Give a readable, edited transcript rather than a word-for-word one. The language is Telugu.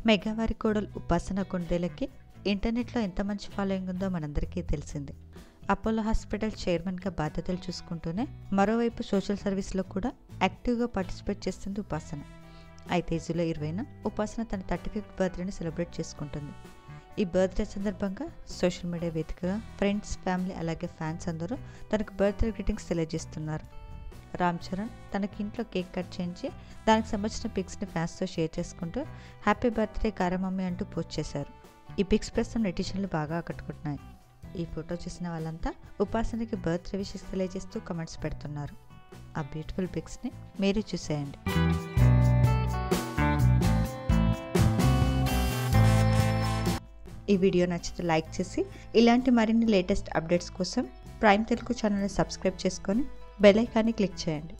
మెగావారి కోడలు ఉపాసన కొండేలకి ఇంటర్నెట్లో ఎంత మంచి ఫాలోయింగ్ ఉందో మనందరికీ తెలిసిందే. అపోలో హాస్పిటల్ చైర్మన్గా బాధ్యతలు చూసుకుంటూనే మరోవైపు సోషల్ సర్వీస్లో కూడా యాక్టివ్గా పార్టిసిపేట్ చేస్తుంది ఉపాసన. అయితే జూలై 20న ఉపాసన తన 35th బర్త్డేని సెలబ్రేట్ చేసుకుంటుంది. ఈ బర్త్డే సందర్భంగా సోషల్ మీడియా వేదికగా ఫ్రెండ్స్, ఫ్యామిలీ అలాగే ఫ్యాన్స్ అందరూ తనకు బర్త్డే గ్రీటింగ్స్ తెలియజేస్తున్నారు. రామ్ చరణ్ తనకి ఇంట్లో కేక్ కట్ చేయించి దానికి సంబంధించిన పిక్స్ని ఫ్యాన్స్తో షేర్ చేసుకుంటూ హ్యాపీ బర్త్డే కారమమ్మీ అంటూ పోస్ట్ చేశారు. ఈ పిక్స్ ప్రస్తుతం నెటిజన్లు బాగా ఆకట్టుకుంటున్నాయి. ఈ ఫోటో చూసిన వాళ్ళంతా ఉపాసనకి బర్త్డే విషెస్ తెలియజేస్తూ కమెంట్స్ పెడుతున్నారు. ఆ బ్యూటిఫుల్ పిక్స్ని మీరు చూసేయండి. ఈ వీడియో నచ్చితే లైక్ చేసి ఇలాంటి మరిన్ని లేటెస్ట్ అప్డేట్స్ కోసం ప్రైమ్ తెలుగు ఛానల్ని సబ్స్క్రైబ్ చేసుకొని బెల్ ఐకాన్ని క్లిక్ చేయండి.